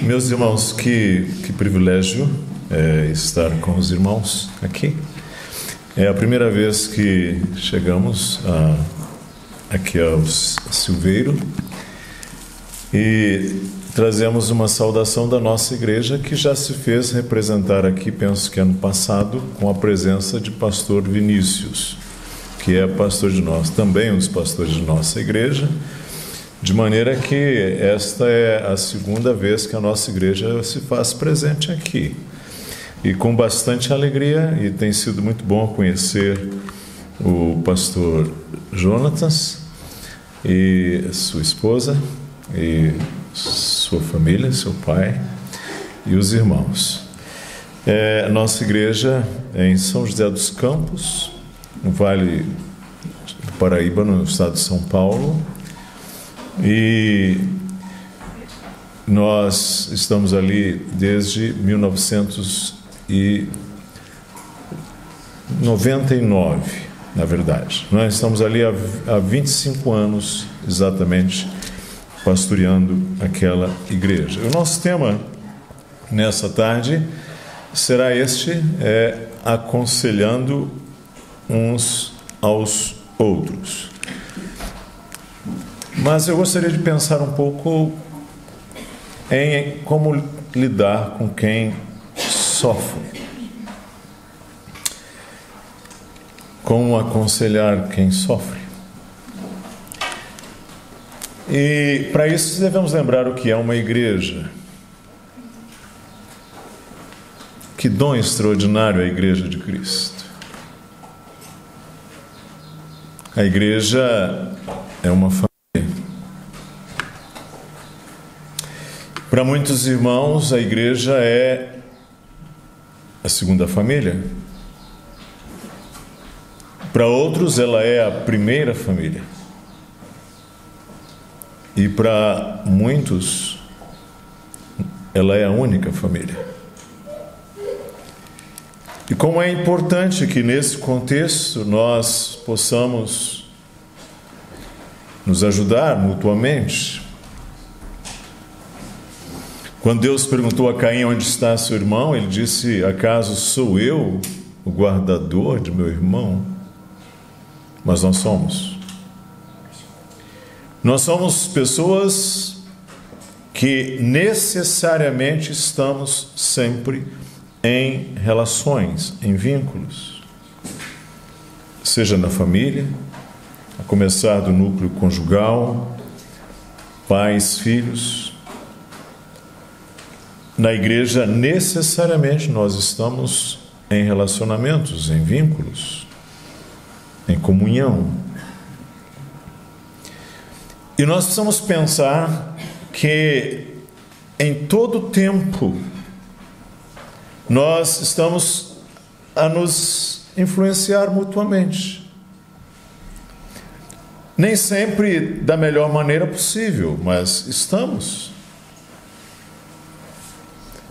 Meus irmãos, que privilégio estar com os irmãos aqui. É a primeira vez que chegamos aqui ao Silveiro e trazemos uma saudação da nossa igreja, que já se fez representar aqui, penso que ano passado, com a presença de pastor Vinícius, que é pastor de nós, também um dos pastores de nossa igreja, de maneira que esta é a segunda vez que a nossa igreja se faz presente aqui. E com bastante alegria, e tem sido muito bom conhecer o pastor Jonatas e sua esposa, e sua família, seu pai e os irmãos. Nossa igreja é em São José dos Campos, no Vale do Paraíba, no estado de São Paulo, e nós estamos ali desde 1999, na verdade. Nós estamos ali há 25 anos, exatamente, pastoreando aquela igreja. O nosso tema nessa tarde será aconselhando uns aos outros. Mas eu gostaria de pensar um pouco em como lidar com quem sofre. Como aconselhar quem sofre. E para isso devemos lembrar o que é uma igreja. Que dom extraordinário é a igreja de Cristo. A igreja é uma família. Para muitos irmãos, a igreja é a segunda família. Para outros, ela é a primeira família. E para muitos, ela é a única família. E como é importante que nesse contexto nós possamos nos ajudar mutuamente. Quando Deus perguntou a Caim onde está seu irmão, ele disse: acaso sou eu o guardador de meu irmão? Mas nós somos. Nós somos pessoas que necessariamente estamos sempre em relações, em vínculos. Seja na família, a começar do núcleo conjugal, pais, filhos. Na igreja, necessariamente, nós estamos em relacionamentos, em vínculos, em comunhão. E nós precisamos pensar que, em todo tempo, nós estamos a nos influenciar mutuamente. Nem sempre da melhor maneira possível, mas estamos.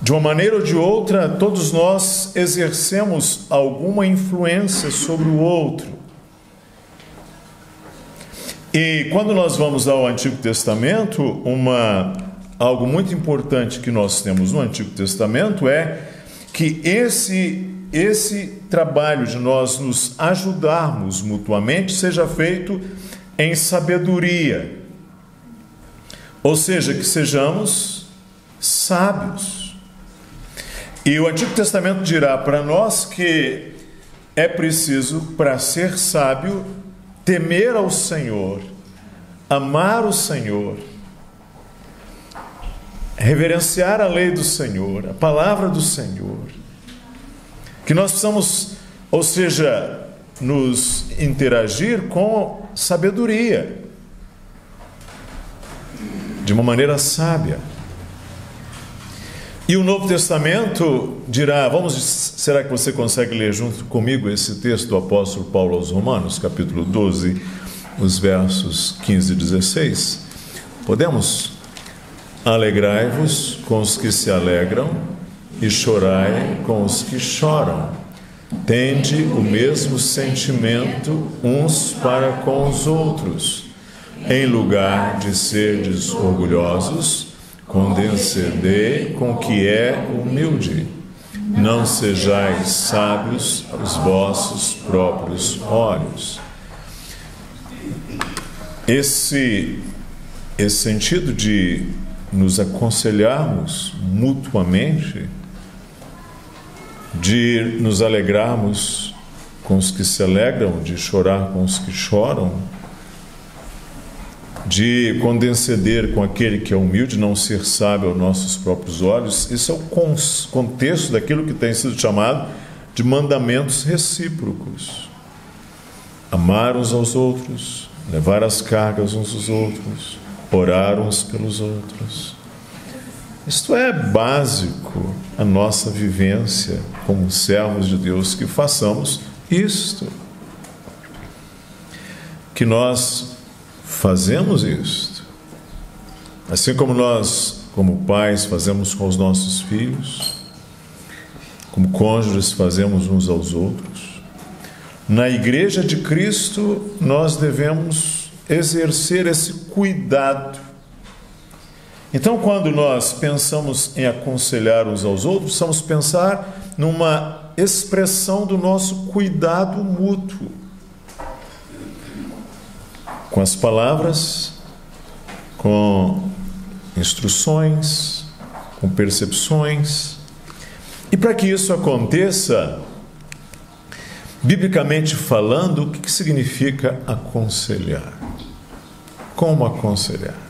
De uma maneira ou de outra, todos nós exercemos alguma influência sobre o outro. E quando nós vamos ao Antigo Testamento, algo muito importante que nós temos no Antigo Testamento é que esse trabalho de nós nos ajudarmos mutuamente seja feito em sabedoria. Ou seja, que sejamos sábios. E o Antigo Testamento dirá para nós que é preciso, para ser sábio, temer ao Senhor, amar o Senhor, reverenciar a lei do Senhor, a palavra do Senhor. Que nós precisamos, ou seja, nos interagir com sabedoria, de uma maneira sábia. E o Novo Testamento dirá, será que você consegue ler junto comigo esse texto do apóstolo Paulo aos Romanos, capítulo 12, os versos 15 e 16? Podemos? Alegrai-vos com os que se alegram e chorai com os que choram. Tende o mesmo sentimento uns para com os outros, em lugar de serdes orgulhosos, condescendei com o que é humilde. Não sejais sábios aos vossos próprios olhos. Esse sentido de nos aconselharmos mutuamente, de nos alegrarmos com os que se alegram, de chorar com os que choram, de condescender com aquele que é humilde, não ser sábio aos nossos próprios olhos. Isso é o contexto daquilo que tem sido chamado de mandamentos recíprocos. Amar uns aos outros, levar as cargas uns aos outros, orar uns pelos outros. Isto é básico a nossa vivência como servos de Deus, que façamos isto, que nós fazemos isto, assim como nós, como pais, fazemos com os nossos filhos, como cônjuges fazemos uns aos outros. Na Igreja de Cristo, nós devemos exercer esse cuidado. Então, quando nós pensamos em aconselhar uns aos outros, precisamos pensar numa expressão do nosso cuidado mútuo, com as palavras, com instruções, com percepções. E para que isso aconteça, biblicamente falando, o que significa aconselhar? Como aconselhar?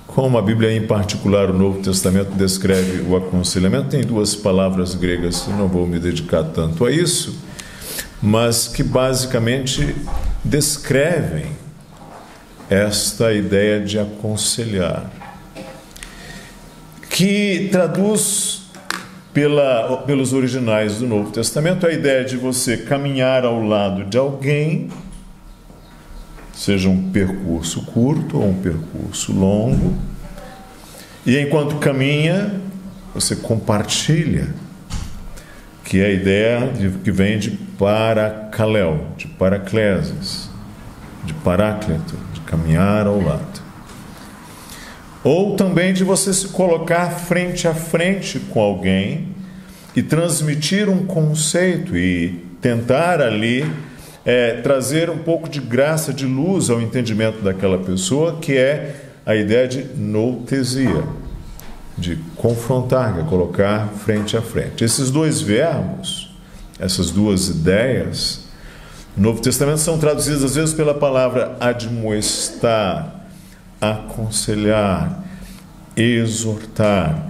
Como a Bíblia, em particular, o Novo Testamento, descreve o aconselhamento, tem duas palavras gregas, eu não vou me dedicar tanto a isso, mas que basicamente descrevem esta ideia de aconselhar, que traduz pelos originais do Novo Testamento a ideia de você caminhar ao lado de alguém, seja um percurso curto ou um percurso longo, e enquanto caminha, você compartilha, que é a ideia que vem de parakaleo, de paracleses, de paráclito, de caminhar ao lado. Ou também de você se colocar frente a frente com alguém e transmitir um conceito e tentar ali trazer um pouco de graça, de luz ao entendimento daquela pessoa, que é a ideia de noutesia, de confrontar, de colocar frente a frente. Esses dois verbos, essas duas ideias, no Novo Testamento são traduzidas às vezes pela palavra admoestar, aconselhar, exortar,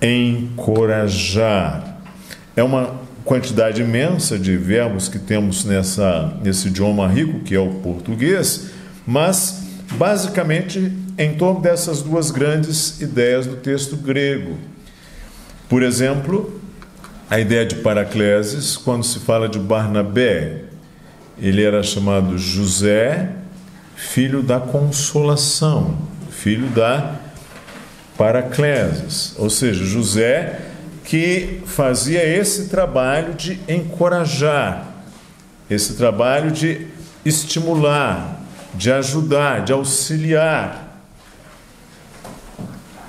encorajar. É uma quantidade imensa de verbos que temos nesse idioma rico, que é o português, mas basicamente em torno dessas duas grandes ideias do texto grego. Por exemplo, a ideia de paracleses, quando se fala de Barnabé, ele era chamado José, filho da consolação, filho da paracleses, ou seja, José que fazia esse trabalho de encorajar, esse trabalho de estimular, de ajudar, de auxiliar.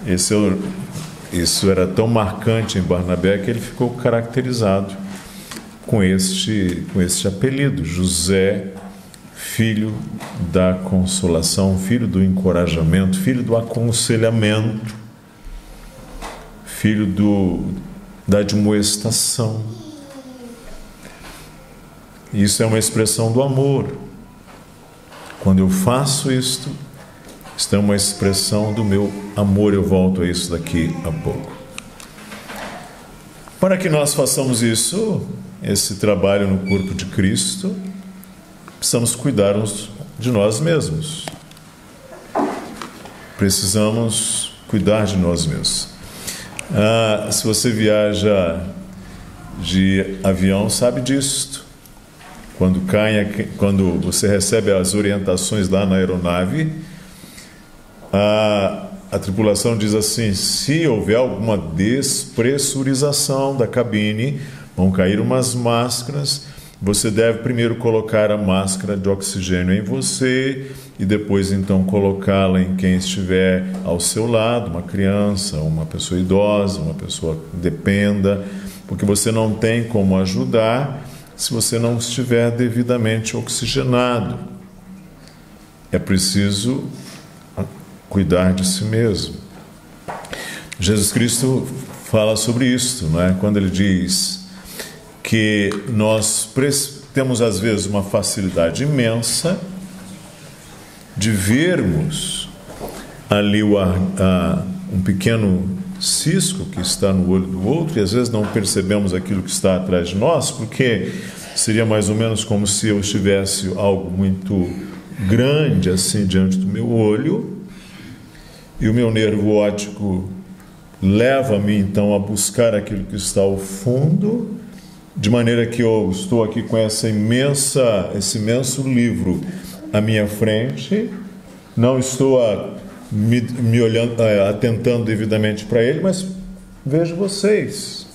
Isso era tão marcante em Barnabé que ele ficou caracterizado com este apelido, José, filho da consolação, filho do encorajamento, filho do aconselhamento, filho da admoestação. Isso é uma expressão do amor. Quando eu faço isto é uma expressão do meu amor. Eu volto a isso daqui a pouco. Para que nós façamos isso, esse trabalho no corpo de Cristo, precisamos cuidar de nós mesmos. Precisamos cuidar de nós mesmos. Se você viaja de avião, sabe disso. Quando você recebe as orientações lá na aeronave, a tripulação diz assim: se houver alguma despressurização da cabine, vão cair umas máscaras, você deve primeiro colocar a máscara de oxigênio em você e depois então colocá-la em quem estiver ao seu lado, uma criança, uma pessoa idosa, uma pessoa que dependa, porque você não tem como ajudar se você não estiver devidamente oxigenado. É preciso cuidar de si mesmo. Jesus Cristo fala sobre isso, não é? Quando ele diz que nós temos às vezes uma facilidade imensa de vermos ali um pequeno cisco que está no olho do outro, e às vezes não percebemos aquilo que está atrás de nós, porque seria mais ou menos como se eu tivesse algo muito grande assim diante do meu olho, e o meu nervo óptico leva-me então a buscar aquilo que está ao fundo, de maneira que eu estou aqui com esse imenso livro à minha frente, não estou me olhando, atentando devidamente para ele, mas vejo vocês.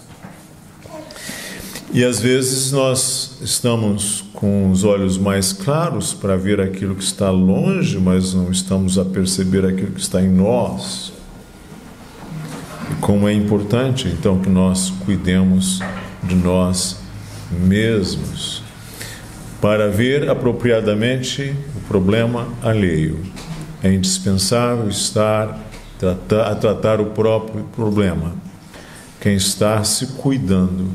E às vezes nós estamos com os olhos mais claros para ver aquilo que está longe, mas não estamos a perceber aquilo que está em nós. E como é importante, então, que nós cuidemos de nós mesmos para ver apropriadamente o problema alheio. É indispensável tratar o próprio problema. Quem está se cuidando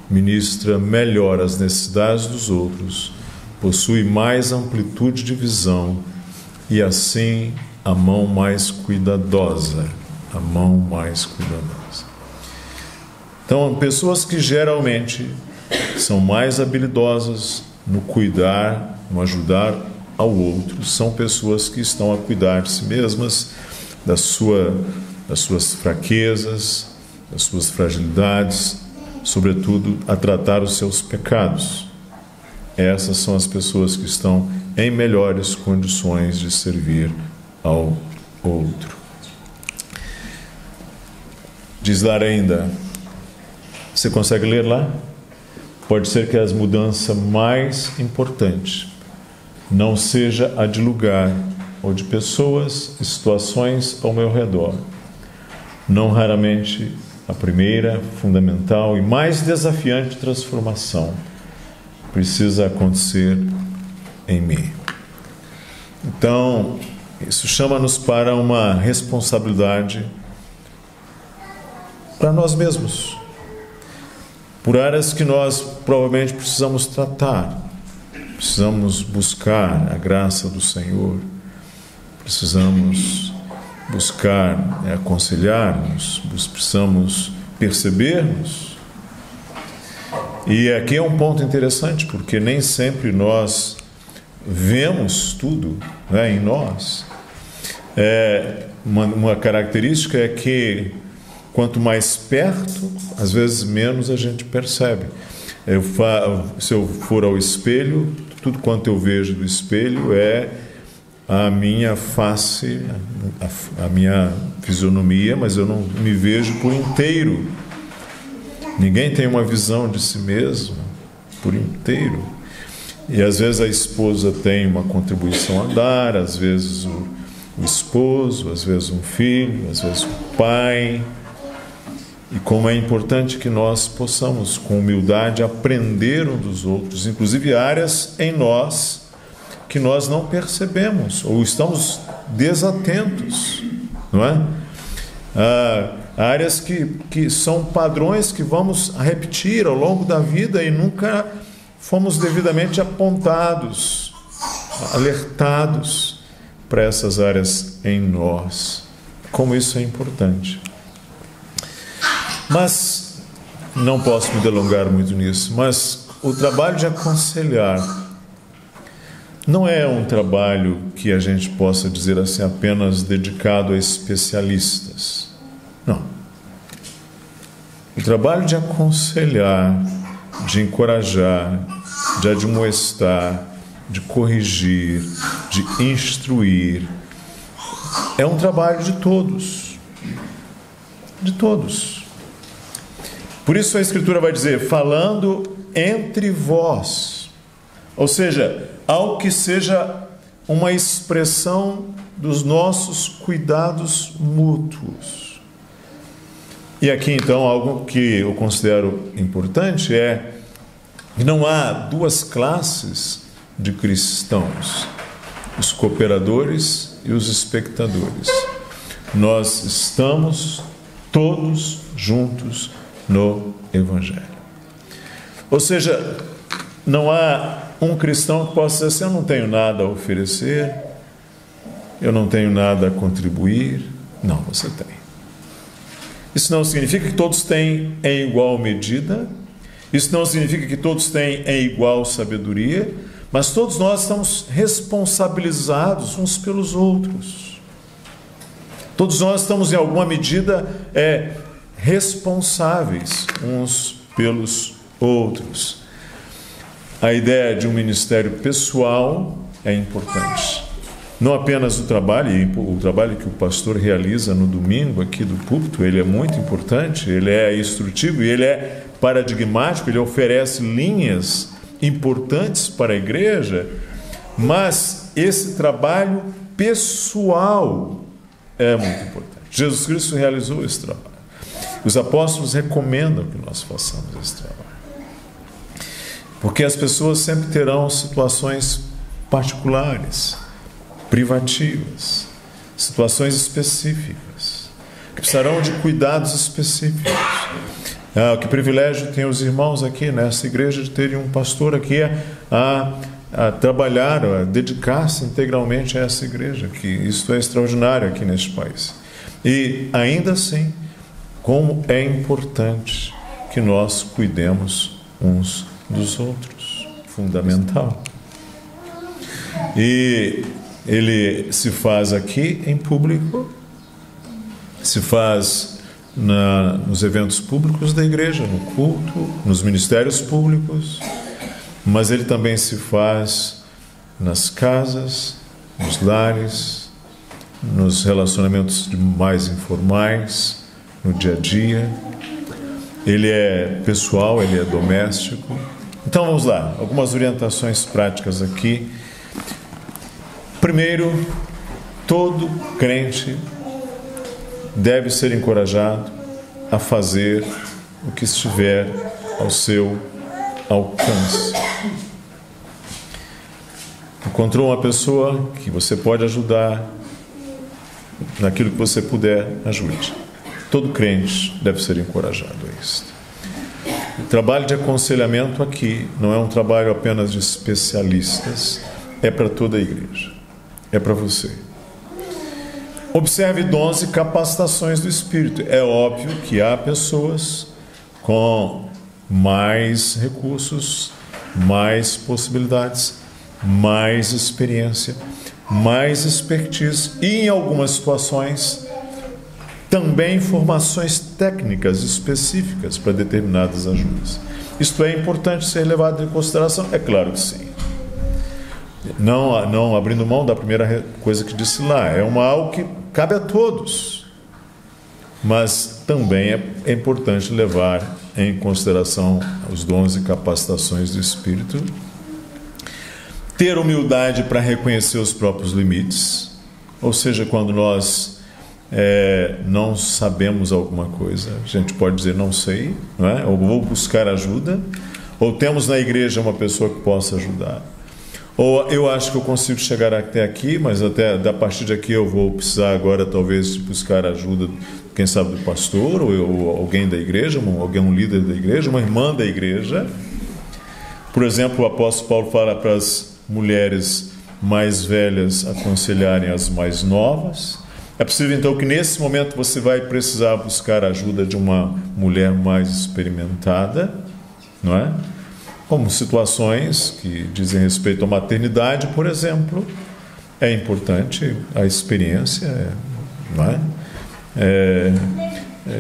ministra melhor as necessidades dos outros, possui mais amplitude de visão e assim a mão mais cuidadosa. Então, pessoas que geralmente são mais habilidosas no cuidar, no ajudar ao outro, são pessoas que estão a cuidar de si mesmas, das suas fraquezas, das suas fragilidades, sobretudo a tratar os seus pecados. Essas são as pessoas que estão em melhores condições de servir ao outro. Diz lá ainda, você consegue ler lá? Pode ser que a mudança mais importante não seja a de lugar ou de pessoas e situações ao meu redor. Não raramente a primeira, fundamental e mais desafiante transformação precisa acontecer em mim. Então, isso chama-nos para uma responsabilidade para nós mesmos, por áreas que nós provavelmente precisamos tratar, precisamos buscar a graça do Senhor, precisamos buscar aconselhar-nos, precisamos perceber-nos. E aqui é um ponto interessante, porque nem sempre nós vemos tudo, né, em nós. Uma característica é que quanto mais perto, às vezes menos a gente percebe. Se eu for ao espelho, tudo quanto eu vejo do espelho é a minha face, a minha fisionomia, mas eu não me vejo por inteiro. Ninguém tem uma visão de si mesmo por inteiro. E às vezes a esposa tem uma contribuição a dar, às vezes o esposo, às vezes um filho, às vezes o pai. E como é importante que nós possamos, com humildade, aprender uns dos outros, inclusive áreas em nós que nós não percebemos ou estamos desatentos, não é? Áreas que são padrões que vamos repetir ao longo da vida e nunca fomos devidamente apontados, alertados para essas áreas em nós. Como isso é importante. Mas, não posso me delongar muito nisso, mas o trabalho de aconselhar não é um trabalho que a gente possa dizer assim apenas dedicado a especialistas. Não. O trabalho de aconselhar, de encorajar, de admoestar, de corrigir, de instruir, é um trabalho de todos. De todos. Por isso a Escritura vai dizer, falando entre vós. Ou seja, algo que seja uma expressão dos nossos cuidados mútuos. E aqui então algo que eu considero importante é que não há duas classes de cristãos, os cooperadores e os espectadores. Nós estamos todos juntos no Evangelho. Ou seja, não há um cristão que possa dizer assim: eu não tenho nada a oferecer, eu não tenho nada a contribuir. Não, você tem. Isso não significa que todos têm em igual medida, isso não significa que todos têm em igual sabedoria, mas todos nós estamos responsabilizados uns pelos outros. Todos nós estamos, em alguma medida, responsáveis uns pelos outros. A ideia de um ministério pessoal é importante. Não apenas o trabalho que o pastor realiza no domingo aqui do púlpito, ele é muito importante, ele é instrutivo e ele é paradigmático, ele oferece linhas importantes para a igreja, mas esse trabalho pessoal é muito importante. Jesus Cristo realizou esse trabalho. Os apóstolos recomendam que nós façamos esse trabalho. Porque as pessoas sempre terão situações particulares, privativas, situações específicas, que precisarão de cuidados específicos. Que privilégio tem os irmãos aqui nessa igreja de terem um pastor aqui a trabalhar, a dedicar-se integralmente a essa igreja, que isso é extraordinário aqui neste país. E ainda assim, como é importante que nós cuidemos uns dos outros, fundamental. E ele se faz aqui em público, se faz nos eventos públicos da igreja, no culto, nos ministérios públicos, mas ele também se faz nas casas, nos lares, nos relacionamentos mais informais, no dia a dia. Ele é pessoal, ele é doméstico. Então vamos lá, algumas orientações práticas aqui. Primeiro, todo crente deve ser encorajado a fazer o que estiver ao seu alcance. Encontrou uma pessoa que você pode ajudar, naquilo que você puder, ajude. Todo crente deve ser encorajado a isso. O trabalho de aconselhamento aqui não é um trabalho apenas de especialistas, é para toda a igreja, é para você. Observe dons e capacitações do Espírito. É óbvio que há pessoas com mais recursos, mais possibilidades, mais experiência, mais expertise e, em algumas situações, também informações técnicas específicas para determinadas ajudas. Isto é importante ser levado em consideração? É claro que sim. Não abrindo mão da primeira coisa que disse lá, é algo que cabe a todos, mas também é importante levar em consideração os dons e capacitações do Espírito, ter humildade para reconhecer os próprios limites, ou seja, quando nós não sabemos alguma coisa, a gente pode dizer não sei, não é? Ou vou buscar ajuda, ou temos na igreja uma pessoa que possa ajudar. Ou eu acho que eu consigo chegar até aqui, mas até da partir daqui eu vou precisar agora talvez de buscar ajuda, quem sabe do pastor, ou alguém da igreja, um líder da igreja, uma irmã da igreja. Por exemplo, o apóstolo Paulo fala para as mulheres mais velhas aconselharem as mais novas. É possível então que nesse momento você vai precisar buscar a ajuda de uma mulher mais experimentada, não é? Como situações que dizem respeito à maternidade, por exemplo, é importante a experiência, não é?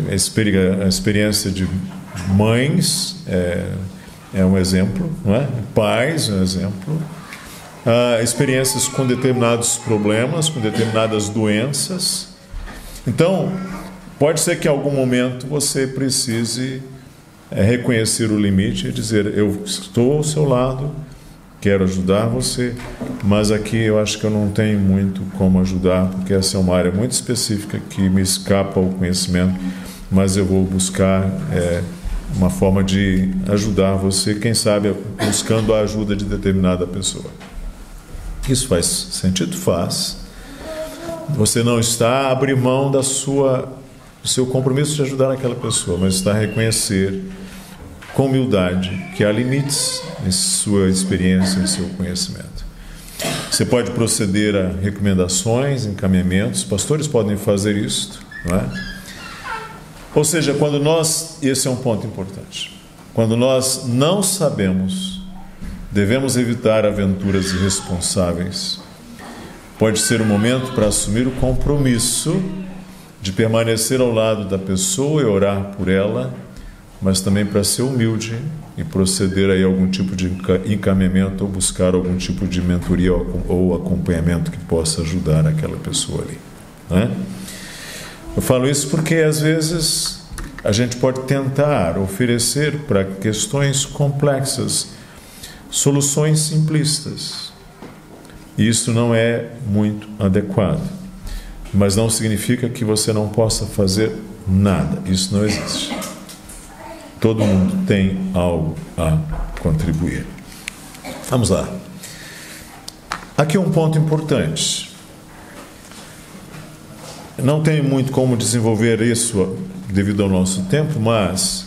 A experiência de mães é um exemplo, não é? Pais é um exemplo. Experiências com determinados problemas, com determinadas doenças. Então, pode ser que em algum momento você precise reconhecer o limite e dizer: eu estou ao seu lado, quero ajudar você, mas aqui eu acho que eu não tenho muito como ajudar, porque essa é uma área muito específica que me escapa o conhecimento, mas eu vou buscar uma forma de ajudar você, quem sabe buscando a ajuda de determinada pessoa. Isso faz sentido? Faz. Você não está a abrir mão do seu compromisso de ajudar aquela pessoa, mas está a reconhecer com humildade que há limites em sua experiência, em seu conhecimento. Você pode proceder a recomendações, encaminhamentos, pastores podem fazer isso, não é? Ou seja, quando esse é um ponto importante, quando nós não sabemos, devemos evitar aventuras irresponsáveis. Pode ser um momento para assumir o compromisso de permanecer ao lado da pessoa e orar por ela, mas também para ser humilde e proceder a algum tipo de encaminhamento ou buscar algum tipo de mentoria ou acompanhamento que possa ajudar aquela pessoa ali, né? Eu falo isso porque às vezes a gente pode tentar oferecer para questões complexas soluções simplistas. E isso não é muito adequado. Mas não significa que você não possa fazer nada. Isso não existe. Todo mundo tem algo a contribuir. Vamos lá. Aqui um ponto importante. Não tenho muito como desenvolver isso devido ao nosso tempo, mas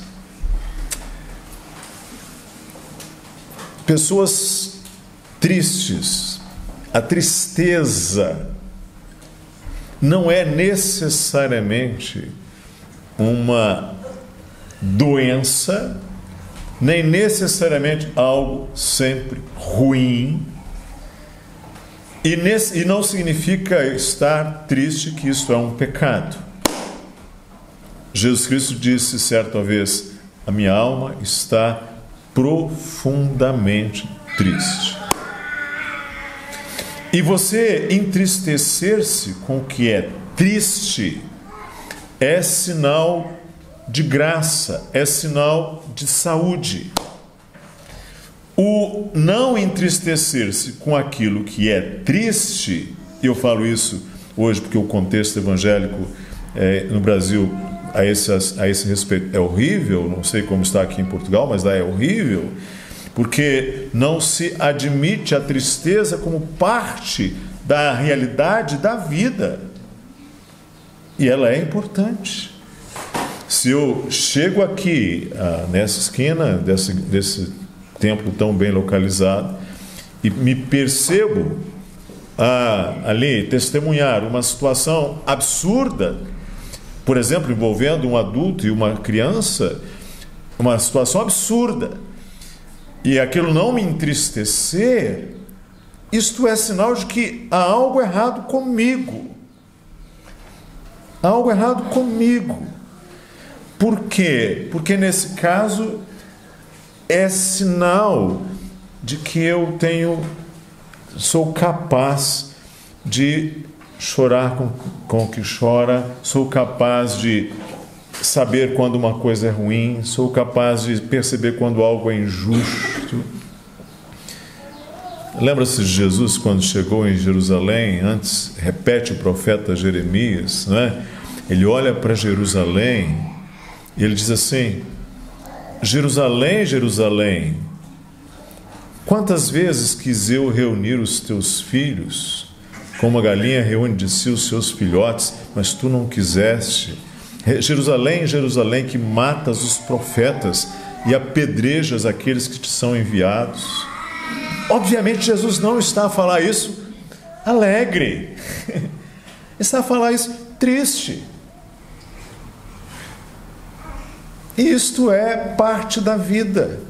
pessoas tristes, a tristeza não é necessariamente uma doença, nem necessariamente algo sempre ruim, e não significa estar triste que isso é um pecado. Jesus Cristo disse certa vez: a minha alma está profundamente triste. E você entristecer-se com o que é triste é sinal de graça, é sinal de saúde. O não entristecer-se com aquilo que é triste, e eu falo isso hoje porque o contexto evangélico no Brasil a esse respeito é horrível, não sei como está aqui em Portugal, mas lá é horrível, porque não se admite a tristeza como parte da realidade da vida. E ela é importante. Se eu chego aqui, nessa esquina desse templo tão bem localizado, e me percebo ali testemunhar uma situação absurda, por exemplo, envolvendo um adulto e uma criança, uma situação absurda, e aquilo não me entristecer, isto é sinal de que há algo errado comigo. Há algo errado comigo. Por quê? Porque nesse caso é sinal de que eu sou capaz de chorar com o que chora, sou capaz de saber quando uma coisa é ruim, sou capaz de perceber quando algo é injusto. Lembra-se de Jesus quando chegou em Jerusalém, antes, repete o profeta Jeremias, né? Ele olha para Jerusalém e ele diz assim: Jerusalém, Jerusalém, quantas vezes quis eu reunir os teus filhos, como a galinha reúne de si os seus filhotes, mas tu não quiseste. Jerusalém, Jerusalém, que matas os profetas e apedrejas aqueles que te são enviados. Obviamente Jesus não está a falar isso alegre, está a falar isso triste. Isto é parte da vida.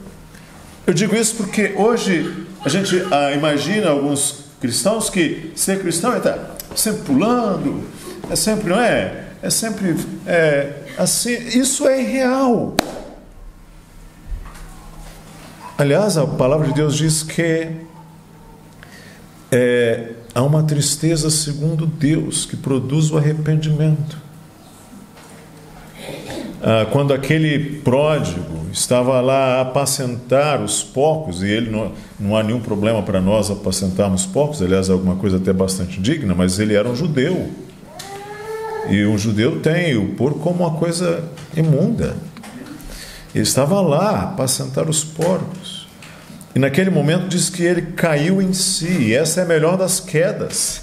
Eu digo isso porque hoje a gente imagina alguns cristãos que ser cristão é estar sempre pulando, é sempre, não é? É sempre assim. Isso é irreal. Aliás, a palavra de Deus diz que há uma tristeza segundo Deus que produz o arrependimento. Quando aquele pródigo estava lá a apacentar os porcos, e ele não há nenhum problema para nós apacentarmos porcos, aliás, é alguma coisa até bastante digna, mas ele era um judeu. E um judeu tem o porco como uma coisa imunda. Ele estava lá a apacentar os porcos. E naquele momento diz que ele caiu em si, e essa é a melhor das quedas,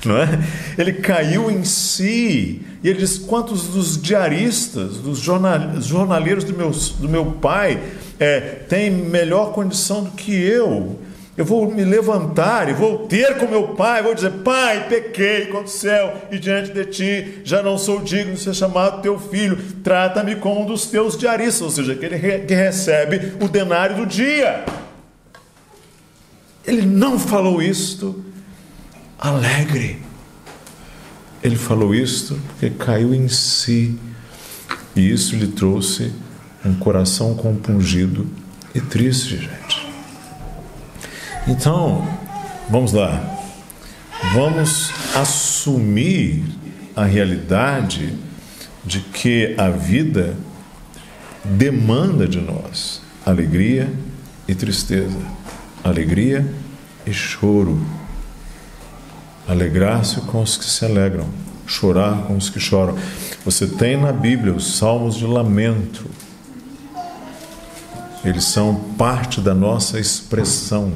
não é? Ele caiu em si, e ele diz: quantos dos diaristas, dos jornaleiros do meu pai têm melhor condição do que eu? Eu vou me levantar e vou ter com meu pai, vou dizer: pai, pequei contra o céu e diante de ti, já não sou digno de ser chamado teu filho, trata-me como um dos teus diaristas, ou seja, aquele que recebe o denário do dia. Ele não falou isto alegre, ele falou isto porque caiu em si, e isso lhe trouxe um coração compungido e triste, gente. Então, vamos lá, vamos assumir a realidade de que a vida demanda de nós alegria e tristeza, alegria e choro, alegrar-se com os que se alegram, chorar com os que choram. Você tem na Bíblia os salmos de lamento, eles são parte da nossa expressão,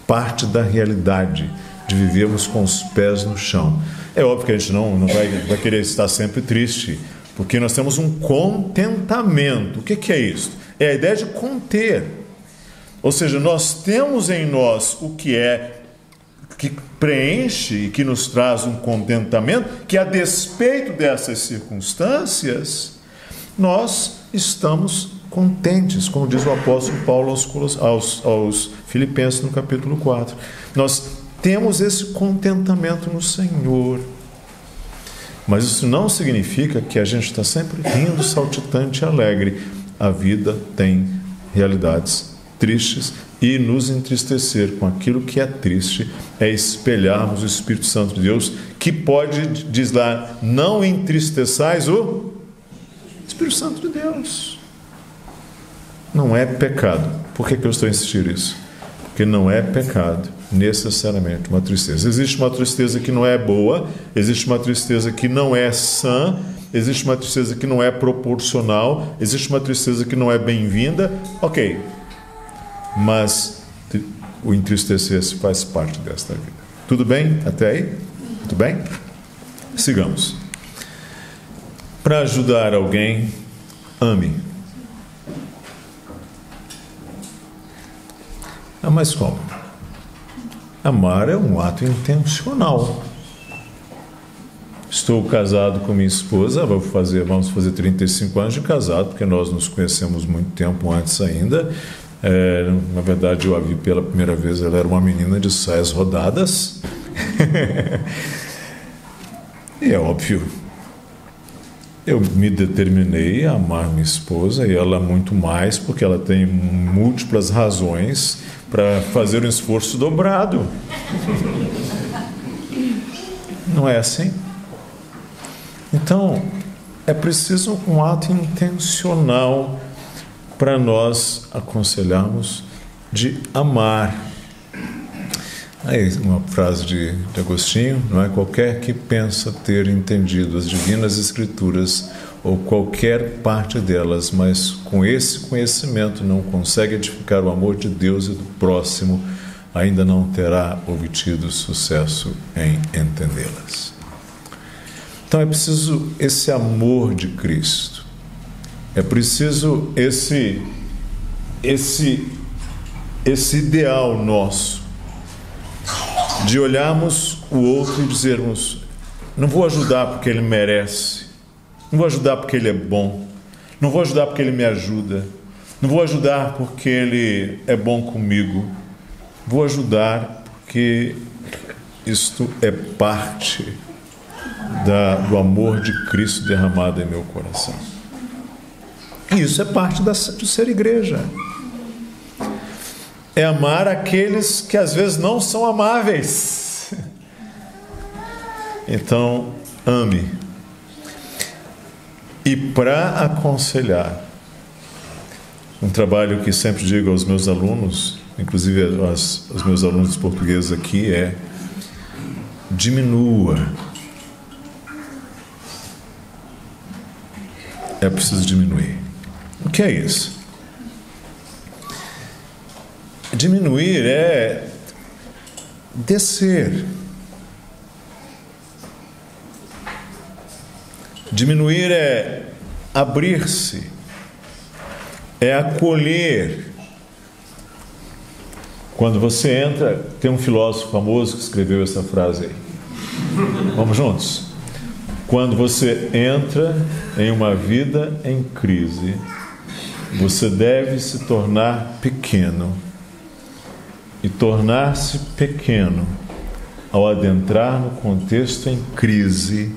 parte da realidade de vivermos com os pés no chão. É óbvio que a gente não vai querer estar sempre triste, porque nós temos um contentamento. O que é isso? É a ideia de conter. Ou seja, nós temos em nós o que preenche e que nos traz um contentamento, que a despeito dessas circunstâncias, nós estamos contentes, como diz o apóstolo Paulo aos Filipenses no capítulo 4. Nós temos esse contentamento no Senhor, mas isso não significa que a gente está sempre rindo, saltitante e alegre. A vida tem realidades tristes, e nos entristecer com aquilo que é triste é espelharmos o Espírito Santo de Deus, que pode, diz lá, não entristeçais o Espírito Santo de Deus. Não é pecado. Por que eu estou a insistir nisso? Porque não é pecado necessariamente uma tristeza. Existe uma tristeza que não é boa, existe uma tristeza que não é sã, existe uma tristeza que não é proporcional, existe uma tristeza que não é bem-vinda. Ok, mas o entristecer-se faz parte desta vida. Tudo bem até aí? Tudo bem? Sigamos. Para ajudar alguém, ame. Mas como? Amar é um ato intencional. Estou casado com minha esposa, vamos fazer 35 anos de casado, porque nós nos conhecemos muito tempo antes ainda. Na verdade, eu a vi pela primeira vez, ela era uma menina de saias rodadas. E é óbvio, eu me determinei a amar minha esposa, e ela muito mais, porque ela tem múltiplas razões para fazer um esforço dobrado. Não é assim? Então, é preciso um ato intencional para nós aconselharmos de amar. Aí, uma frase de Agostinho, não é? Qualquer que pensa ter entendido as divinas escrituras ou qualquer parte delas, mas com esse conhecimento não consegue edificar o amor de Deus e do próximo, ainda não terá obtido sucesso em entendê-las. Então é preciso esse amor de Cristo, é preciso esse ideal nosso de olharmos o outro e dizermos: não vou ajudar porque ele merece, não vou ajudar porque ele é bom, não vou ajudar porque ele me ajuda, não vou ajudar porque ele é bom comigo, vou ajudar porque isto é parte do amor de Cristo derramado em meu coração. E isso é parte do ser igreja. É amar aqueles que às vezes não são amáveis. Então, ame. E para aconselhar, Um trabalho que sempre digo aos meus alunos, inclusive aos meus alunos portugueses aqui, é: diminua. É preciso diminuir. O que é isso? Diminuir é descer. Diminuir é abrir-se, é acolher. Quando você entra, tem um filósofo famoso que escreveu essa frase aí. Vamos juntos? Quando você entra em uma vida em crise, você deve se tornar pequeno. E tornar-se pequeno ao adentrar no contexto em crise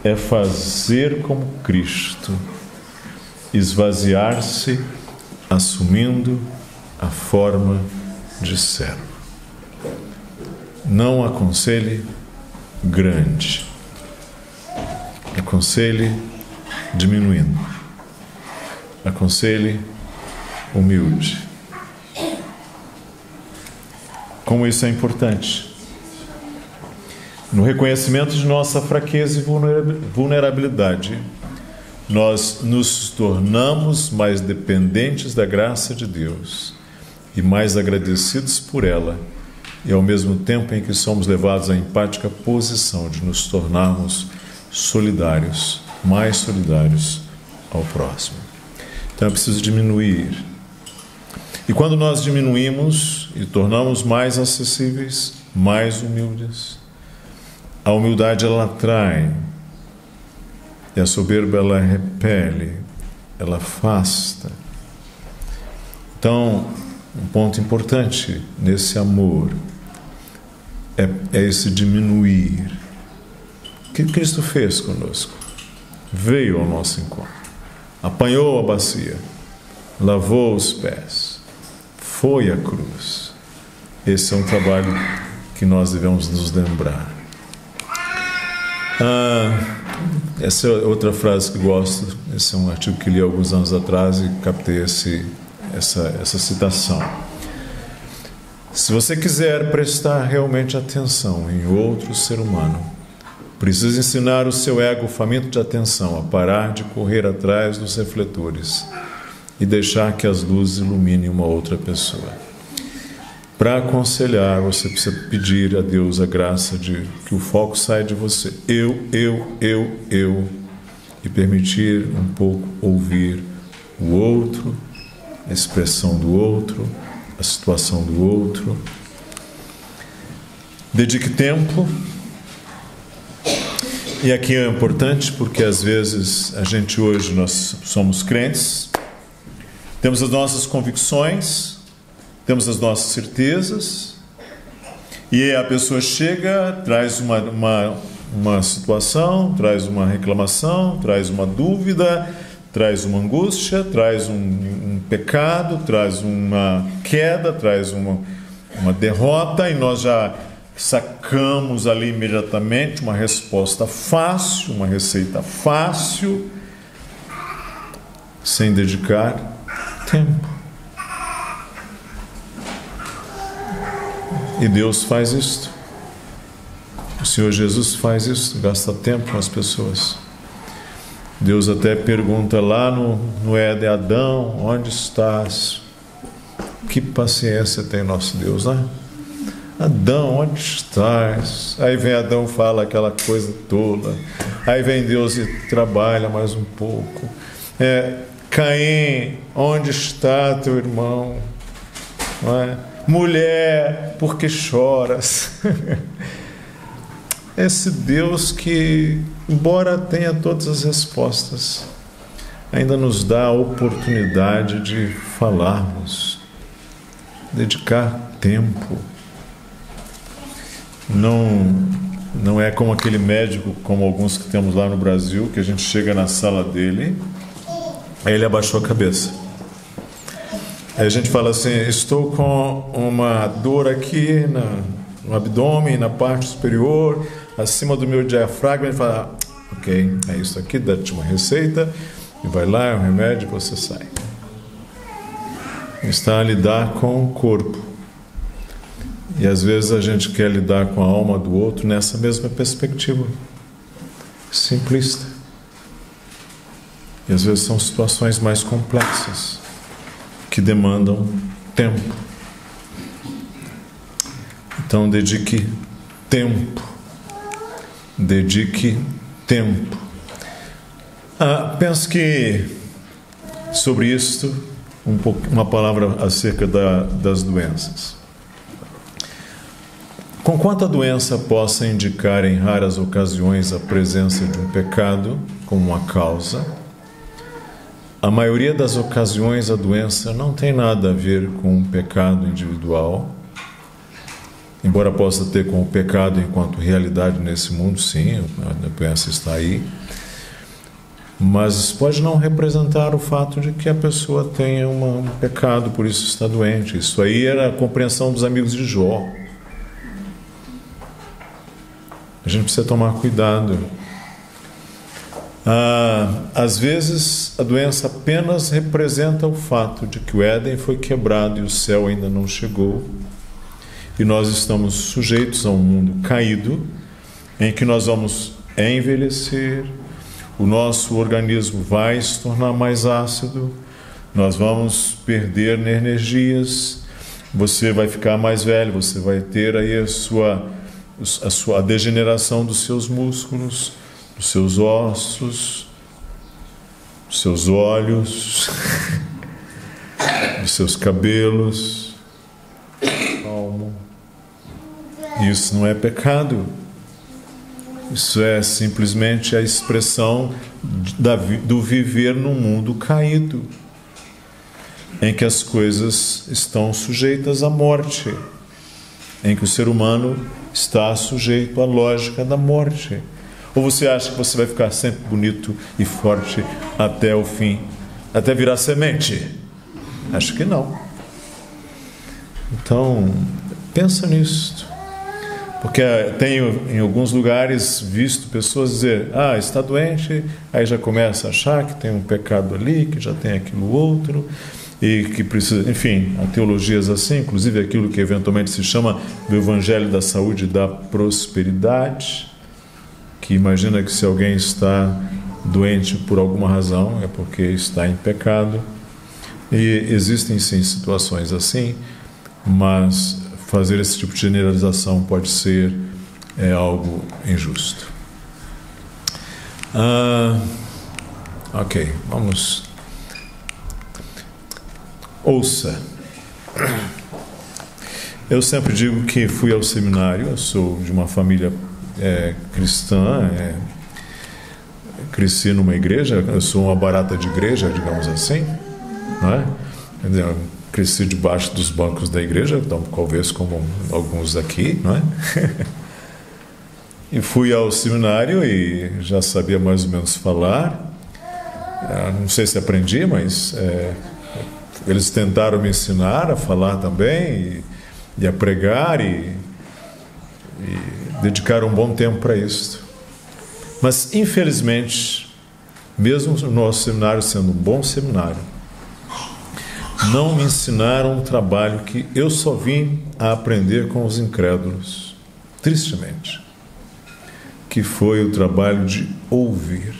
é fazer como Cristo, esvaziar-se assumindo a forma de servo. Não aconselhe grande, aconselhe diminuindo, aconselhe humilde. Como isso é importante. No reconhecimento de nossa fraqueza e vulnerabilidade, nós nos tornamos mais dependentes da graça de Deus e mais agradecidos por ela, e ao mesmo tempo em que somos levados à empática posição de nos tornarmos solidários, mais solidários ao próximo. Então é preciso diminuir. E quando nós diminuímos e tornamos mais acessíveis, mais humildes, a humildade ela atrai, e a soberba ela repele, ela afasta. Então, um ponto importante nesse amor é esse diminuir. O que Cristo fez conosco? Veio ao nosso encontro, apanhou a bacia, lavou os pés, foi à cruz. Esse é um trabalho que nós devemos nos lembrar. Essa é outra frase que gosto. Esse é um artigo que li alguns anos atrás e captei essa citação. Se você quiser prestar realmente atenção em outro ser humano, precisa ensinar o seu ego faminto de atenção a parar de correr atrás dos refletores e deixar que as luzes iluminem uma outra pessoa. Para aconselhar, você precisa pedir a Deus a graça de que o foco saia de você. Eu, e permitir um pouco ouvir o outro, a expressão do outro, a situação do outro. Dedique tempo. E aqui é importante porque às vezes nós somos crentes, temos as nossas convicções, temos as nossas certezas, e a pessoa chega, traz uma situação, traz uma reclamação, traz uma dúvida, traz uma angústia, traz um pecado, traz uma queda, traz uma derrota, e nós já sacamos ali imediatamente uma resposta fácil, uma receita fácil, sem dedicar tempo. E Deus faz isto. O Senhor Jesus faz isso, gasta tempo com as pessoas. Deus até pergunta lá no Éden: Adão, onde estás? Que paciência tem nosso Deus, né? Adão, onde estás? Aí vem Adão, fala aquela coisa toda. Aí vem Deus e trabalha mais um pouco. Caim, onde está teu irmão? Não é? Mulher, por que choras? Esse Deus que, embora tenha todas as respostas, ainda nos dá a oportunidade de falarmos, dedicar tempo. Não é como aquele médico, como alguns que temos lá no Brasil, que a gente chega na sala dele, aí ele abaixou a cabeça. Aí a gente fala assim: estou com uma dor aqui no abdômen, na parte superior, acima do meu diafragma. Ele fala: ok, é isso aqui, dá-te uma receita, e vai lá, é um remédio, e você sai. está a lidar com o corpo. E às vezes a gente quer lidar com a alma do outro nessa mesma perspectiva simplista. E às vezes são situações mais complexas que demandam tempo. Então dedique tempo. Dedique tempo. Penso que sobre isto uma palavra acerca das doenças. Conquanto a doença possa indicar em raras ocasiões a presença de um pecado como uma causa, a maioria das ocasiões a doença não tem nada a ver com um pecado individual, embora possa ter com o pecado enquanto realidade nesse mundo, sim, a doença está aí, mas pode não representar o fato de que a pessoa tenha um pecado, por isso está doente. Isso aí era a compreensão dos amigos de Jó. A gente precisa tomar cuidado. Às vezes a doença apenas representa o fato de que o Éden foi quebrado e o céu ainda não chegou, e nós estamos sujeitos a um mundo caído em que nós vamos envelhecer, o nosso organismo vai se tornar mais ácido, nós vamos perder energias, você vai ficar mais velho, você vai ter aí a degeneração dos seus músculos, dos seus ossos, dos seus olhos, dos seus cabelos. Isso não é pecado. Isso é simplesmente a expressão do viver num mundo caído, em que as coisas estão sujeitas à morte, em que o ser humano está sujeito à lógica da morte. Ou você acha que você vai ficar sempre bonito e forte até o fim, até virar semente? Acho que não. Então, pensa nisso. Porque tenho em alguns lugares visto pessoas dizer, está doente, aí já começa a achar que tem um pecado ali, que já tem aquilo outro, e que precisa, enfim, há teologias assim, inclusive aquilo que eventualmente se chama do Evangelho da Saúde e da Prosperidade, que imagina que se alguém está doente por alguma razão, é porque está em pecado. E existem sim situações assim, mas fazer esse tipo de generalização pode ser algo injusto. Ok, vamos. Ouça. Eu sempre digo que fui ao seminário, eu sou de uma família cristã, cresci numa igreja, eu sou uma barata de igreja, digamos assim, não é? Quer dizer, eu cresci debaixo dos bancos da igreja, então talvez como alguns aqui, não é? E fui ao seminário e já sabia mais ou menos falar, não sei se aprendi, mas eles tentaram me ensinar a falar também e a pregar e dedicaram um bom tempo para isso. Mas, infelizmente, mesmo o nosso seminário sendo um bom seminário, não me ensinaram um trabalho que eu só vim a aprender com os incrédulos, tristemente, que foi o trabalho de ouvir.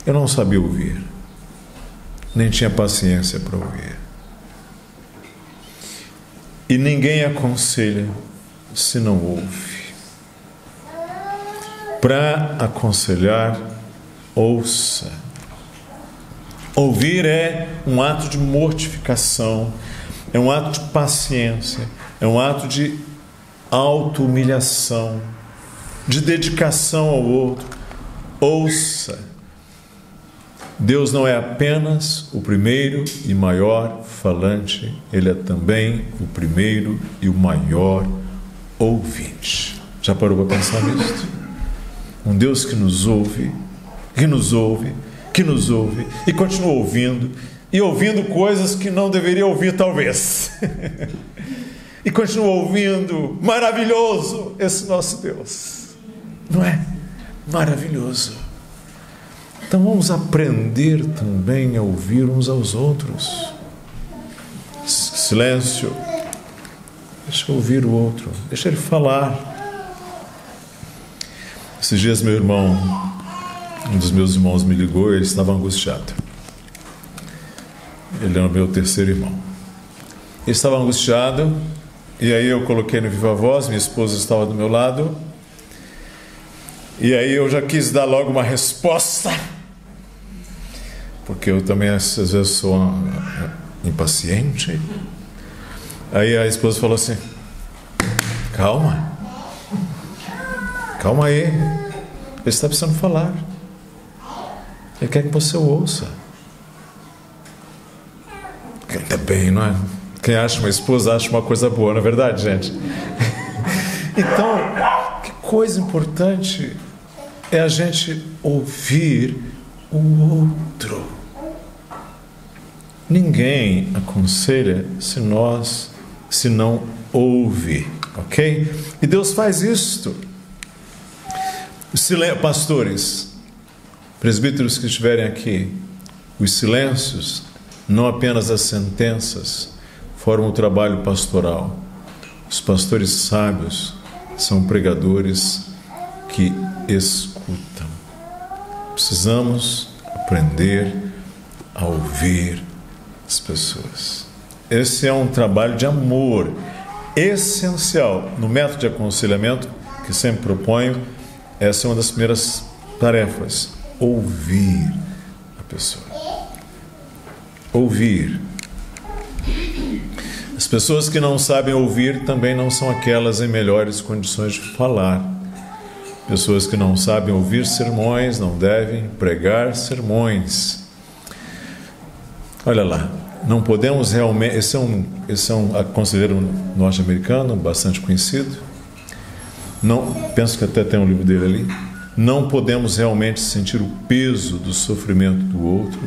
Eu não sabia ouvir, nem tinha paciência para ouvir. E ninguém aconselha se não ouve. Para aconselhar, ouça. Ouvir é um ato de mortificação, é um ato de paciência, é um ato de auto-humilhação, de dedicação ao outro. Ouça. Deus não é apenas o primeiro e maior falante, Ele é também o primeiro e o maior ouvinte. Já parou para pensar nisso? Um Deus que nos ouve, que nos ouve, que nos ouve e continua ouvindo, e ouvindo coisas que não deveria ouvir talvez. E continua ouvindo. Maravilhoso esse nosso Deus, não é? Maravilhoso. Então vamos aprender também a ouvir uns aos outros. silêncio. Deixa eu ouvir o outro, deixa ele falar. Esses dias meu irmão, um dos meus irmãos me ligou e ele estava angustiado. Ele era o meu terceiro irmão. Ele estava angustiado e aí eu coloquei no Viva Voz, minha esposa estava do meu lado e aí eu já quis dar logo uma resposta, porque eu também às vezes sou impaciente. Aí a esposa falou assim: calma aí, ele está precisando falar, ele quer que você o ouça. Canta bem, não é? Quem acha uma esposa acha uma coisa boa, não é verdade, gente? Então, que coisa importante é a gente ouvir o outro. Ninguém aconselha se não ouve, ok? E Deus faz isto. Pastores, presbíteros que estiverem aqui, os silêncios, não apenas as sentenças, formam o trabalho pastoral. Os pastores sábios são pregadores que escutam. Precisamos aprender a ouvir as pessoas. Esse é um trabalho de amor essencial no método de aconselhamento que sempre proponho. Essa é uma das primeiras tarefas: ouvir a pessoa. Ouvir. As pessoas que não sabem ouvir também não são aquelas em melhores condições de falar. Pessoas que não sabem ouvir sermões não devem pregar sermões. Olha lá, não podemos realmente... Esse é um conselheiro norte-americano bastante conhecido. Penso que até tem um livro dele ali. Não podemos realmente sentir o peso do sofrimento do outro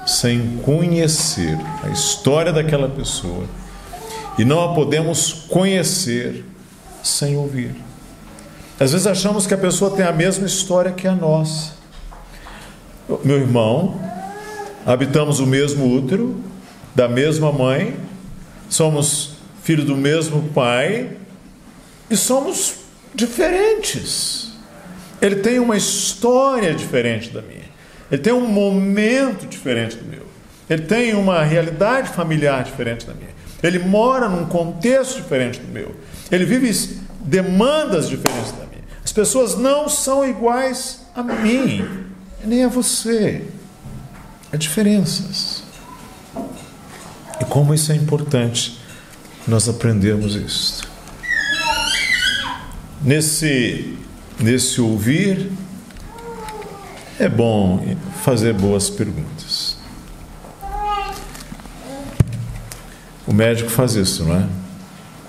sem conhecer a história daquela pessoa, e não a podemos conhecer sem ouvir. Às vezes achamos que a pessoa tem a mesma história que a nossa. Meu irmão, habitamos o mesmo útero, da mesma mãe, somos filhos do mesmo pai e somos diferentes. Ele tem uma história diferente da minha. Ele tem um momento diferente do meu. Ele tem uma realidade familiar diferente da minha. Ele mora num contexto diferente do meu. Ele vive demandas diferentes da minha. As pessoas não são iguais a mim, nem a você. Há diferenças. E como isso é importante nós aprendermos isso. Nesse ouvir, é bom fazer boas perguntas. O médico faz isso, não é?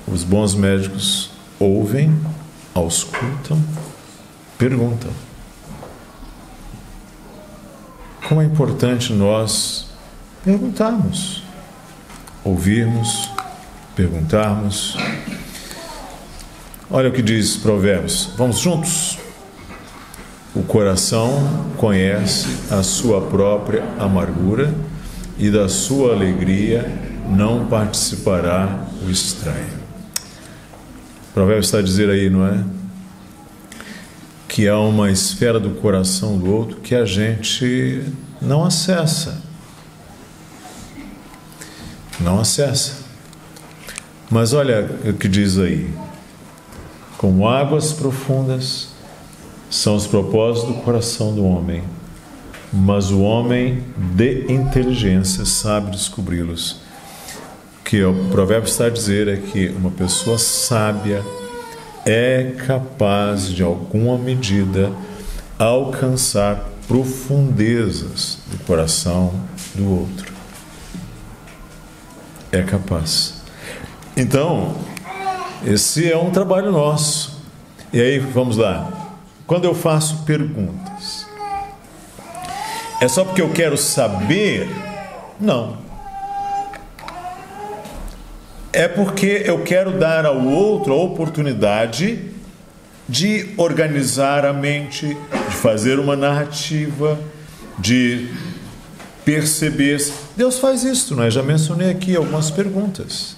Os bons médicos ouvem, auscultam, perguntam. Como é importante nós perguntarmos, ouvirmos, perguntarmos. Olha o que diz Provérbios. Vamos juntos? O coração conhece a sua própria amargura e da sua alegria não participará o estranho. O Provérbio está a dizer aí, não é? Que há uma esfera do coração do outro que a gente não acessa. Não acessa. Mas olha o que diz aí. Como águas profundas são os propósitos do coração do homem, mas o homem de inteligência sabe descobri-los. O que o provérbio está a dizer é que uma pessoa sábia é capaz de alguma medida alcançar profundezas do coração do outro. É capaz. Então, esse é um trabalho nosso. E aí, vamos lá. Quando eu faço perguntas, é só porque eu quero saber? Não. É porque eu quero dar ao outro a oportunidade de organizar a mente, de fazer uma narrativa, de perceber. Deus faz isso, não é? Já mencionei aqui algumas perguntas.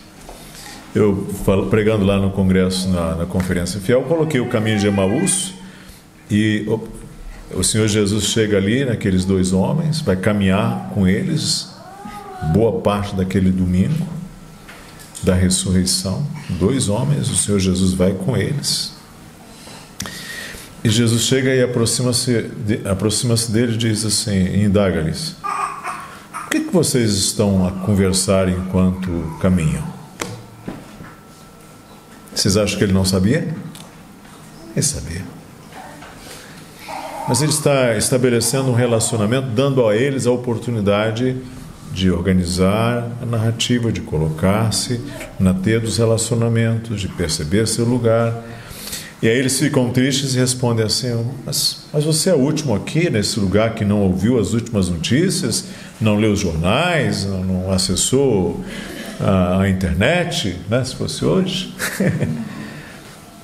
Eu, pregando lá no congresso, na Conferência Fiel, coloquei o caminho de Emaús, e o Senhor Jesus chega ali naqueles dois homens, vai caminhar com eles boa parte daquele domingo da ressurreição. Dois homens, o Senhor Jesus vai com eles, e Jesus chega e aproxima-se deles e diz assim, indaga-lhes: o que vocês estão a conversar enquanto caminham? Vocês acham que ele não sabia? Ele sabia. Mas ele está estabelecendo um relacionamento, dando a eles a oportunidade de organizar a narrativa, de colocar-se na teia dos relacionamentos, de perceber seu lugar. E aí eles ficam tristes e respondem assim: mas você é o último aqui nesse lugar que não ouviu as últimas notícias, não leu os jornais, não acessou a internet, né, se fosse hoje?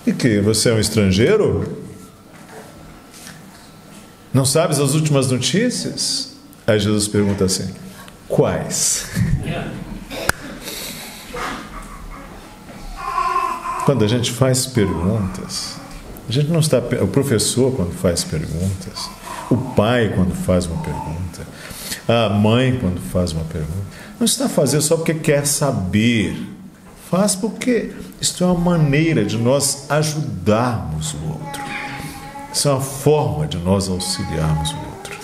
E que você é um estrangeiro? Não sabes as últimas notícias? Aí Jesus pergunta assim: quais? Quando a gente faz perguntas, a gente não está. O professor, quando faz perguntas, o pai, quando faz uma pergunta, a mãe, quando faz uma pergunta, não está fazendo só porque quer saber, faz porque isto é uma maneira de nós ajudarmos o outro, isso é uma forma de nós auxiliarmos o outro.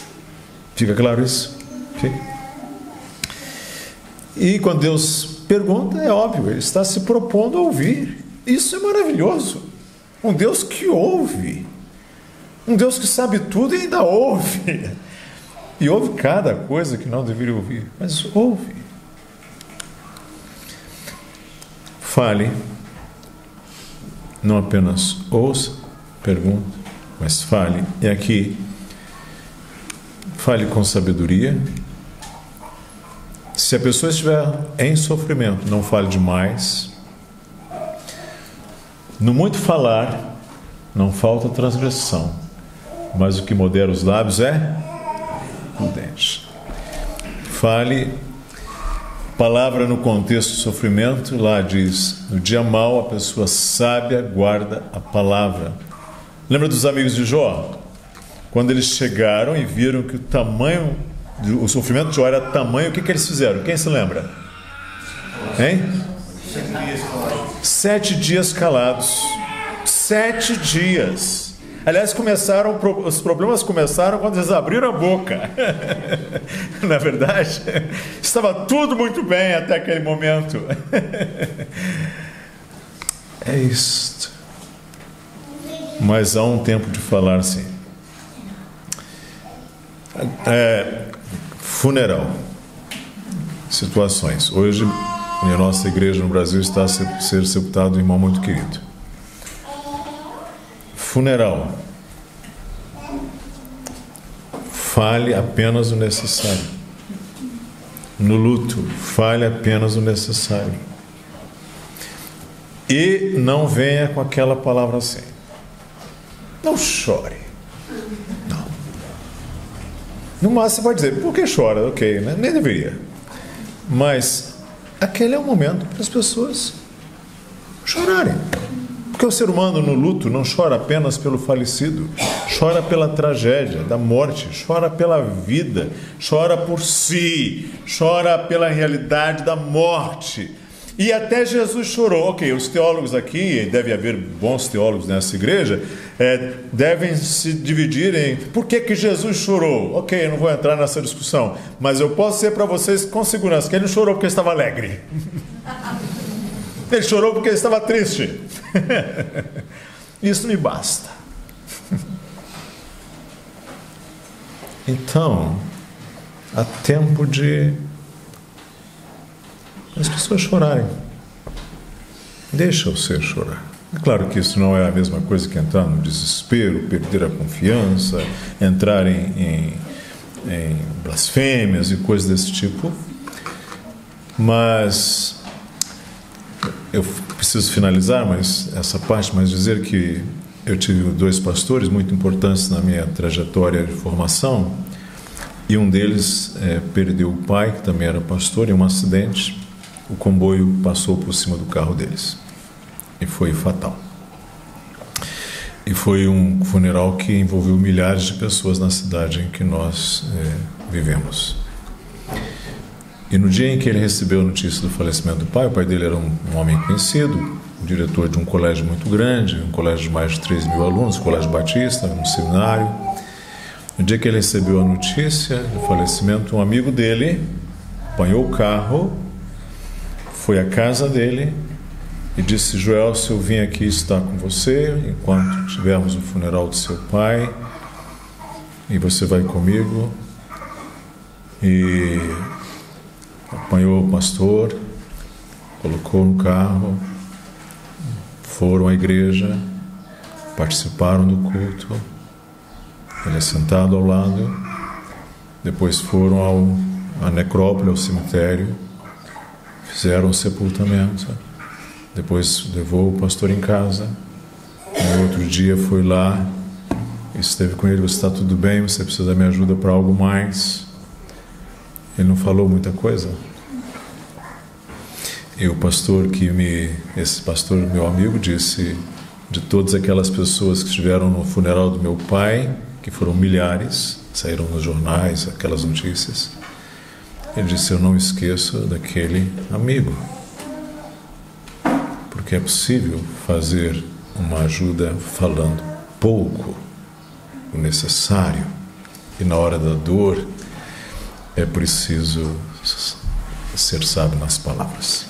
Fica claro isso? Fica. E quando Deus pergunta, é óbvio, Ele está se propondo a ouvir. Isso é maravilhoso. Um Deus que ouve, um Deus que sabe tudo e ainda ouve, e ouve cada coisa que não deveria ouvir, mas ouve. Fale, não apenas ouça, pergunte, mas fale. E aqui, fale com sabedoria. Se a pessoa estiver em sofrimento, não fale demais. No muito falar, não falta transgressão, mas o que modera os lábios é prudente. Fale. Palavra no contexto de sofrimento, lá diz: no dia mau a pessoa sábia guarda a palavra. Lembra dos amigos de Jó? Quando eles chegaram e viram que o sofrimento de Jó era tamanho, o que eles fizeram? Quem se lembra? Hein? 7 dias calados. 7 dias. Aliás, os problemas começaram quando eles abriram a boca. Na verdade, estava tudo muito bem até aquele momento. É isto. Mas há um tempo de falar assim. Funeral. Situações. Hoje, na nossa igreja no Brasil, está a ser sepultado um irmão muito querido. Funeral. Fale apenas o necessário. No luto, fale apenas o necessário. E não venha com aquela palavra assim: não chore. Não. No máximo você pode dizer: por que chora? Ok, né? Nem deveria. Mas aquele é o momento para as pessoas chorarem. Porque o ser humano no luto não chora apenas pelo falecido, chora pela tragédia da morte, chora pela vida, chora por si, chora pela realidade da morte. E até Jesus chorou. Ok, os teólogos aqui, deve haver bons teólogos nessa igreja, devem se dividir em por que Jesus chorou. Ok, eu não vou entrar nessa discussão, mas eu posso dizer para vocês com segurança que ele não chorou porque estava alegre. Ele chorou porque ele estava triste. Isso me basta. Então, há tempo de as pessoas chorarem. Deixa o ser chorar. É claro que isso não é a mesma coisa que entrar no desespero, perder a confiança, entrar em blasfêmias e coisas desse tipo. Mas eu preciso finalizar essa parte, mas dizer que eu tive 2 pastores muito importantes na minha trajetória de formação. e um deles perdeu o pai, que também era pastor, em um acidente. O comboio passou por cima do carro deles e foi fatal. E foi um funeral que envolveu milhares de pessoas na cidade em que nós vivemos. E no dia em que ele recebeu a notícia do falecimento do pai, o pai dele era um homem conhecido, um diretor de um colégio muito grande, um colégio de mais de 3 mil alunos, colégio batista, um seminário. No dia que ele recebeu a notícia do falecimento, um amigo dele apanhou o carro, foi à casa dele e disse: Joelson, eu vim aqui estar com você enquanto tivermos o funeral do seu pai, e você vai comigo. E apanhou o pastor, colocou no carro, foram à igreja, participaram do culto, ele é sentado ao lado, depois foram à necrópole, ao cemitério, fizeram o sepultamento, depois levou o pastor em casa, no outro dia foi lá, esteve com ele: você está tudo bem, você precisa da minha ajuda para algo mais? Ele não falou muita coisa. E o pastor esse pastor, meu amigo, disse: de todas aquelas pessoas que estiveram no funeral do meu pai, que foram milhares, saíram nos jornais aquelas notícias, ele disse: eu não esqueço daquele amigo. Porque é possível fazer uma ajuda falando pouco, o necessário, e na hora da dor é preciso ser sábio nas palavras.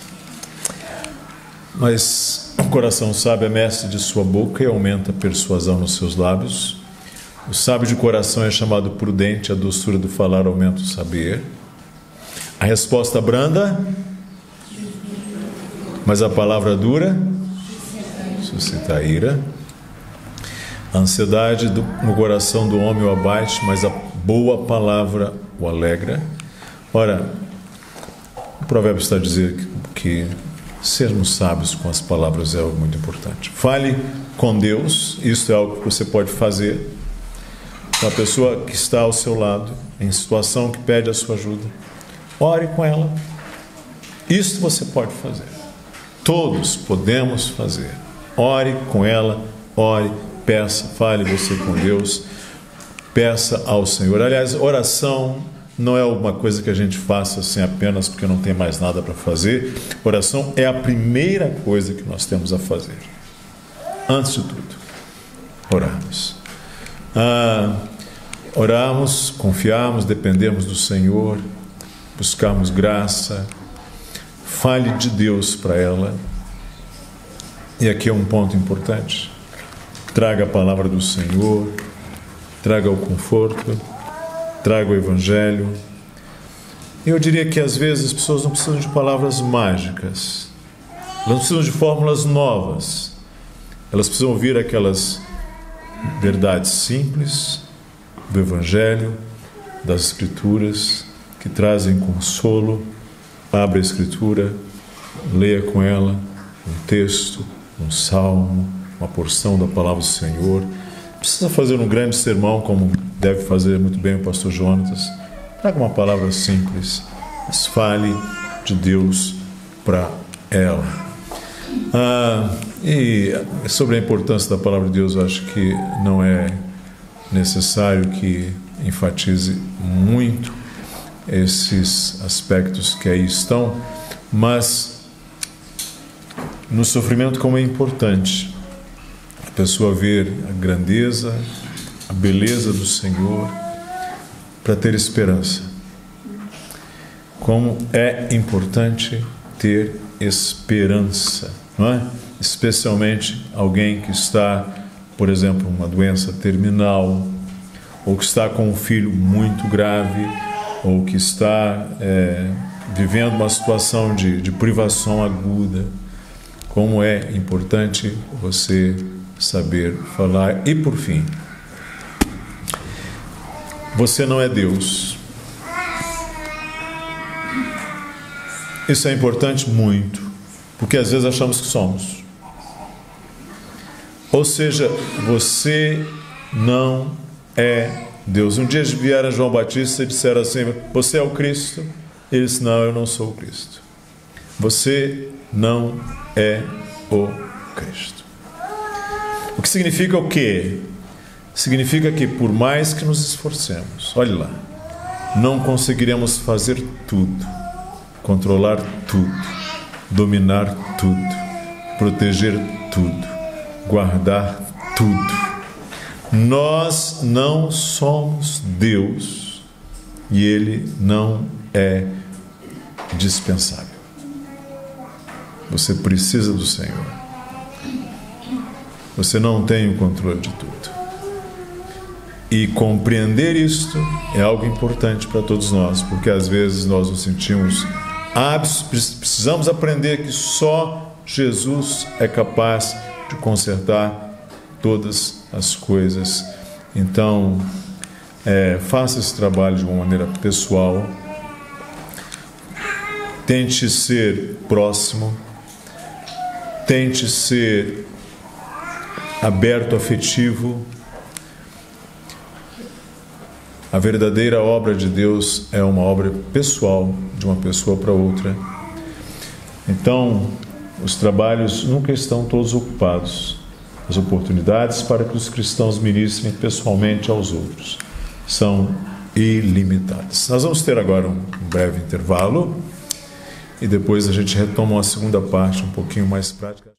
Mas o coração sábio é mestre de sua boca e aumenta a persuasão nos seus lábios. O sábio de coração é chamado prudente, a doçura do falar aumenta o saber. A resposta branda, mas a palavra dura suscita a ira. A ansiedade no coração do homem o abate, mas a boa palavra o alegra. Ora, o provérbio está a dizer que sermos sábios com as palavras é algo muito importante. Fale com Deus, isso é algo que você pode fazer. Uma pessoa que está ao seu lado, em situação que pede a sua ajuda, ore com ela. Isso você pode fazer. Todos podemos fazer. Ore com ela, ore, peça, fale você com Deus, peça ao Senhor. Aliás, oração não é alguma coisa que a gente faça assim apenas porque não tem mais nada para fazer. Oração é a primeira coisa que nós temos a fazer. Antes de tudo, orarmos. Orarmos, confiarmos, dependermos do Senhor, buscarmos graça. Fale de Deus para ela. E aqui é um ponto importante. Traga a palavra do Senhor, traga o conforto, traga o Evangelho. Eu diria que às vezes as pessoas não precisam de palavras mágicas, elas não precisam de fórmulas novas, elas precisam ouvir aquelas verdades simples do Evangelho, das Escrituras, que trazem consolo. Abra a Escritura, leia com ela um texto, um salmo, uma porção da palavra do Senhor. Não precisa fazer um grande sermão, como deve fazer muito bem o pastor Jonatas. Traga uma palavra simples, mas fale de Deus para ela. E sobre a importância da palavra de Deus, eu acho que não é necessário que enfatize muito esses aspectos que aí estão, mas no sofrimento, como é importante a pessoa ver a grandeza, a beleza do Senhor para ter esperança. Como é importante ter esperança, não é? Especialmente alguém que está, por exemplo, uma doença terminal, ou que está com um filho muito grave, ou que está vivendo uma situação de privação aguda. Como é importante você saber falar. E por fim, você não é Deus. Isso é importante muito, porque às vezes achamos que somos. Ou seja, você não é Deus. Um dia vieram a João Batista e disseram assim: você é o Cristo? Ele disse: não, eu não sou o Cristo. Você não é o Cristo. O que significa o quê? Significa que por mais que nos esforcemos, olhe lá, não conseguiremos fazer tudo, controlar tudo, dominar tudo, proteger tudo, guardar tudo. Nós não somos Deus e Ele não é dispensável. Você precisa do Senhor. Você não tem o controle de tudo. E compreender isto é algo importante para todos nós, porque às vezes nós nos sentimos precisamos aprender que só Jesus é capaz de consertar todas as coisas. Então, faça esse trabalho de uma maneira pessoal, tente ser próximo, tente ser aberto, afetivo. A verdadeira obra de Deus é uma obra pessoal, de uma pessoa para outra. Então, os trabalhos nunca estão todos ocupados. As oportunidades para que os cristãos ministrem pessoalmente aos outros são ilimitadas. Nós vamos ter agora um breve intervalo e depois a gente retoma uma segunda parte um pouquinho mais prática.